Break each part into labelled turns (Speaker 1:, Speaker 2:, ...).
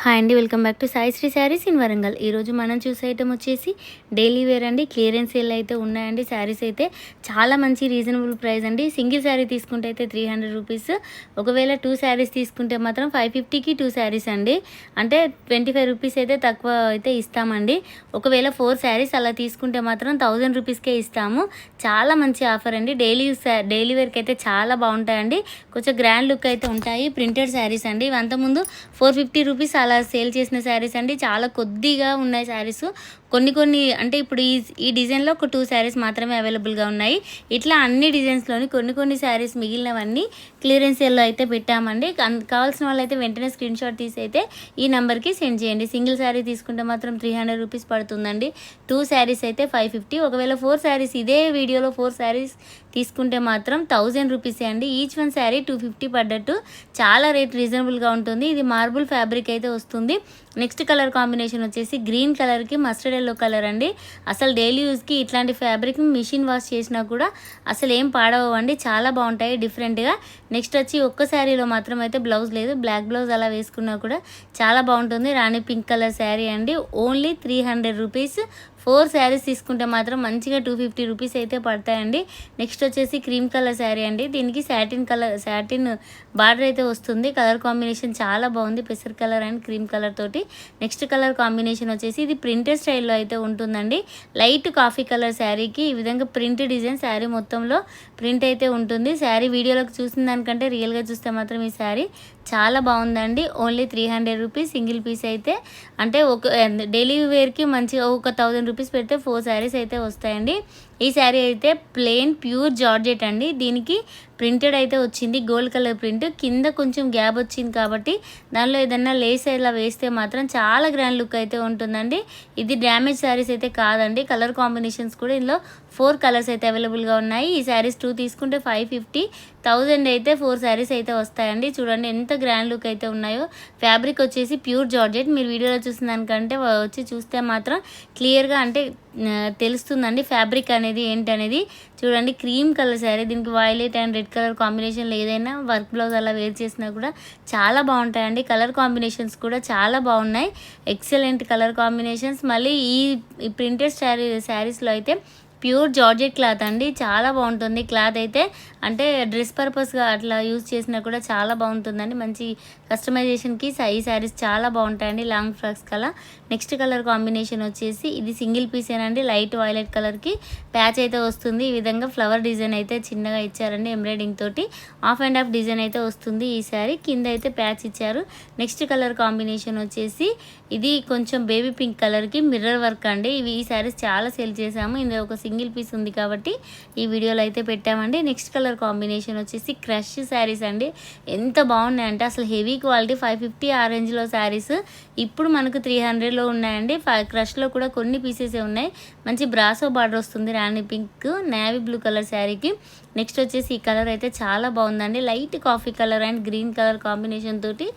Speaker 1: Hi అండి, welcome back to Sai Sri sarees in Warangal. ఈరోజు మనం చూసే ఐటమ్ వచ్చేసి డైలీ వేర్ అండి. క్లియరెన్స్ సేల్ అయితే ఉన్నాయండి. శారీస్ అయితే చాలా మంచి రీజనబుల్ ప్రైస్ అండి. సింగిల్ శారీ తీసుకుంటే అయితే 300 రూపీస్, ఒకవేళ 2 శారీస్ తీసుకుంటే మాత్రం 550కి 2 శారీస్ అండి. అంటే 25 రూపీస్ అయితే తక్కువ అయితే ఇస్తామండి. ఒకవేళ 4 శారీస్ అలా తీసుకుంటే మాత్రం 1000 రూపీస్కే ఇస్తాము. చాలా మంచి ఆఫర్ అండి. డైలీ వేర్కి అయితే చాలా బాగుంటాయండి. కొంచెం గ్రాండ్ లుక్ అయితే ఉంటాయి. ప్రింటెడ్ శారీస్ అండి. అంతకుముందు 450 రూపీస్ అలా సేల్ చేసిన శారీస్ అండి. చాలా కొద్దిగా ఉన్నాయి శారీస్. కొన్ని అంటే ఇప్పుడు ఈ డిజైన్లో ఒక 2 శారీస్ మాత్రమే అవైలబుల్గా ఉన్నాయి. ఇట్లా అన్ని డిజైన్స్లోని కొన్ని శారీస్ మిగిలినవన్నీ క్లియరెన్స్ సేల్లో అయితే పెట్టామండి. కావాల్సిన వాళ్ళు అయితే వెంటనే స్క్రీన్ షాట్ తీసి అయితే ఈ నెంబర్కి సెండ్ చేయండి. సింగిల్ శారీ తీసుకుంటే మాత్రం 300 రూపీస్ పడుతుందండి. 2 శారీస్ అయితే 550. ఒకవేళ 4 శారీస్ ఇదే వీడియోలో 4 శారీస్ తీసుకుంటే మాత్రం 1000 రూపీసే అండి. ఈచ్ వన్ శారీ 250 పడ్డట్టు చాలా రేట్ రీజనబుల్గా ఉంటుంది. ఇది మార్బుల్ ఫ్యాబ్రిక్ అయితే వస్తుంది. నెక్స్ట్ కలర్ కాంబినేషన్ వచ్చేసి గ్రీన్ కలర్కి మస్టర్డ్ ఎల్లో కలర్ అండి. అసలు డైలీ యూస్కి ఇట్లాంటి ఫ్యాబ్రిక్ మిషన్ వాష్ చేసినా కూడా అసలు ఏం పాడవండి. చాలా బాగుంటాయి డిఫరెంట్గా. నెక్స్ట్ వచ్చి ఒక్క శారీలో మాత్రం అయితే బ్లౌజ్ లేదు, బ్లాక్ బ్లౌజ్ అలా వేసుకున్నా కూడా చాలా బాగుంటుంది. రాణి పింక్ కలర్ శారీ అండి. Only 300 rupees. 4 శారీస్ తీసుకుంటే మాత్రం మంచిగా 250 రూపీస్ అయితే పడతాయండి. నెక్స్ట్ వచ్చేసి క్రీమ్ కలర్ శారీ అండి. దీనికి సాటిన్ బార్డర్ అయితే వస్తుంది. కలర్ కాంబినేషన్ చాలా బాగుంది, పెసర్ కలర్ అండ్ క్రీమ్ కలర్ తోటి. నెక్స్ట్ కలర్ కాంబినేషన్ వచ్చేసి ఇది ప్రింటెడ్ స్టైల్లో అయితే ఉంటుందండి. లైట్ కాఫీ కలర్ శారీకి ఈ విధంగా ప్రింట్ డిజైన్ శారీ మొత్తంలో ప్రింట్ అయితే ఉంటుంది. శారీ వీడియోలోకి చూసిన దానికంటే రియల్గా చూస్తే మాత్రం ఈ శారీ చాలా బాగుందండి. ఓన్లీ 300 రూపీస్ సింగిల్ పీస్ అయితే. అంటే ఒక డైలీ వేర్కి మంచిగా ఒక 1000 రూపీస్ పెడితే 4 శారీస్ అయితే వస్తాయండి. ఈ శారీ అయితే ప్లెయిన్ ప్యూర్ జార్జెట్ అండి. దీనికి ప్రింటెడ్ అయితే వచ్చింది, గోల్డ్ కలర్ ప్రింట్. కింద కొంచెం గ్యాప్ వచ్చింది కాబట్టి దానిలో ఏదన్నా లేస్ ఇలా వేస్తే మాత్రం చాలా గ్రాండ్ లుక్ అయితే ఉంటుందండి. ఇది డ్యామేజ్ శారీస్ అయితే కాదండి. కలర్ కాంబినేషన్స్ కూడా ఇందులో 4 కలర్స్ అయితే అవైలబుల్గా ఉన్నాయి. ఈ శారీస్ 2 తీసుకుంటే 550, 1000 అయితే 4 శారీస్ అయితే వస్తాయండి. చూడండి ఎంత గ్రాండ్ లుక్ అయితే ఉన్నాయో. ఫ్యాబ్రిక్ వచ్చేసి ప్యూర్ జార్జెట్. మీరు వీడియోలో చూసిన దానికంటే వచ్చి చూస్తే మాత్రం క్లియర్గా అంటే తెలుస్తుందండి ఫ్యాబ్రిక్ అనేది ఏంటనేది. చూడండి క్రీమ్ కలర్ శారీ. దీనికి వైలెట్ అండ్ రెడ్ కలర్ కాంబినేషన్లో ఏదైనా వర్క్ బ్లౌజ్ అలా వేర్ చేసినా కూడా చాలా బాగుంటాయండి. కలర్ కాంబినేషన్స్ కూడా చాలా బాగున్నాయి. Excellent colour combinations. మళ్ళీ ఈ ప్రింటెడ్ శారీస్లో అయితే ప్యూర్ జార్జెట్ క్లాత్ అండి. చాలా బాగుంటుంది క్లాత్ అయితే. అంటే డ్రెస్ పర్పస్గా అట్లా యూజ్ చేసినా కూడా చాలా బాగుంటుందండి. మంచి కస్టమైజేషన్కి ఈ శారీస్ చాలా బాగుంటాయండి. లాంగ్ ఫ్రాక్స్ కలా. నెక్స్ట్ కలర్ కాంబినేషన్ వచ్చేసి ఇది సింగిల్ పీసేనండి. లైట్ వైలెట్ కలర్కి ప్యాచ్ అయితే వస్తుంది. ఈ విధంగా ఫ్లవర్ డిజైన్ అయితే చిన్నగా ఇచ్చారండి ఎంబ్రాయిడింగ్ తోటి. ఆఫ్ అండ్ ఆఫ్ డిజైన్ అయితే వస్తుంది ఈ శారీ. కింద అయితే ప్యాచ్ ఇచ్చారు. నెక్స్ట్ కలర్ కాంబినేషన్ వచ్చేసి ఇది కొంచెం బేబీ పింక్ కలర్కి మిర్రర్ వర్క్ అండి. ఈ శారీస్ చాలా సేల్ చేసాము. ఇందులో ఒక సింగిల్ పీస్ ఉంది కాబట్టి ఈ వీడియోలో అయితే పెట్టామండి. నెక్స్ట్ కలర్ కాంబినేషన్ వచ్చేసి క్రష్ శారీస్ అండి. ఎంత బాగున్నాయంటే అసలు హెవీ క్వాలిటీ. 550 ఆ రేంజ్లో శారీస్ ఇప్పుడు మనకు 300లో ఉన్నాయండి. క్రష్లో కూడా కొన్ని పీసెసే ఉన్నాయి. మంచి బ్రాసో బార్డర్ వస్తుంది రాణి పింక్ నేవీ బ్లూ కలర్ శారీకి. నెక్స్ట్ వచ్చేసి ఈ కలర్ అయితే చాలా బాగుందండి. Light coffee colour and green colour combination తోటి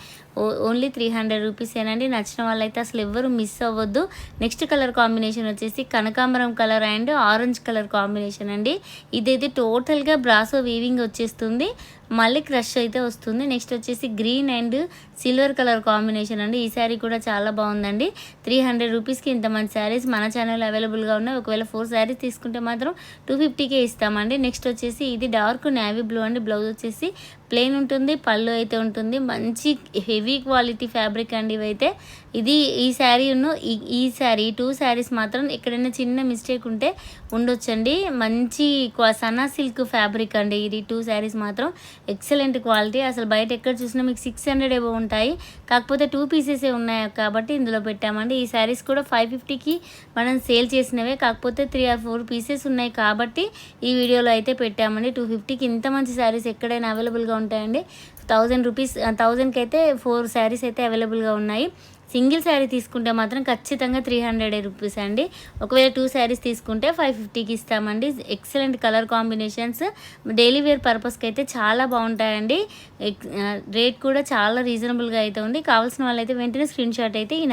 Speaker 1: ఓన్లీ 300 రూపీసేనండి. నచ్చిన వాళ్ళైతే అసలు ఎవ్వరు మిస్ అవ్వద్దు. నెక్స్ట్ కలర్ కాంబినేషన్ వచ్చేసి కనకాంబరం colour and orange colour combination అండి. ఇదైతే టోటల్గా బ్రాసో వీవింగ్ వచ్చేస్తుంది. మళ్ళీ క్రష్ అయితే వస్తుంది. నెక్స్ట్ వచ్చేసి green and silver colour combination అండి. ఈ శారీ కూడా చాలా బాగుందండి. 300 రూపీస్కి ఇంత మంచి శారీస్ మన ఛానల్లో అవైలబుల్గా ఉన్నాయి. ఒకవేళ 4 శారీస్ తీసుకుంటే మాత్రం 250కే ఇస్తామండి. నెక్స్ట్ వచ్చేసి ఇది డార్క్ నేవీ బ్లూ అండి. బ్లౌజ్ వచ్చేసి ప్లెయిన్ ఉంటుంది, పళ్ళు అయితే ఉంటుంది. మంచి హెవీ క్వాలిటీ ఫ్యాబ్రిక్ అండి ఇవైతే. ఈ శారీను ఈ శారీ 2 శారీస్ మాత్రం ఎక్కడైనా చిన్న మిస్టేక్ ఉంటే ఉండొచ్చండి. మంచి సన్నా సిల్క్ ఫ్యాబ్రిక్ అండి. ఇది 2 శారీస్ మాత్రం ఎక్సలెంట్ క్వాలిటీ. అసలు బయట ఎక్కడ చూసినా మీకు 600 ఏవో ఉంటాయి. కాకపోతే 2 పీసెసే ఉన్నాయి కాబట్టి ఇందులో పెట్టామండి. ఈ శారీస్ కూడా 550కి మనం సేల్ చేసినవే. కాకపోతే 3 or 4 పీసెస్ ఉన్నాయి కాబట్టి ఈ వీడియోలో అయితే పెట్టామండి. 250కి ఇంత మంచి శారీస్ ఎక్కడైనా అవైలబుల్గా ఉంటాయండి. 1000 రూపీస్ 1000కి అయితే 4 శారీస్ అయితే అవైలబుల్గా ఉన్నాయి. సింగిల్ శారీ తీసుకుంటే మాత్రం ఖచ్చితంగా 300 రూపీస్ అండి. ఒకవేళ 2 శారీస్ తీసుకుంటే 550కి ఇస్తామండి. Excellent colour combinations. Daily wear పర్పస్కి అయితే చాలా బాగుంటాయండి. రేట్ కూడా చాలా రీజనబుల్గా అయితే ఉంది. కావాల్సిన వాళ్ళైతే వెంటనే స్క్రీన్ షాట్ అయితే ఈ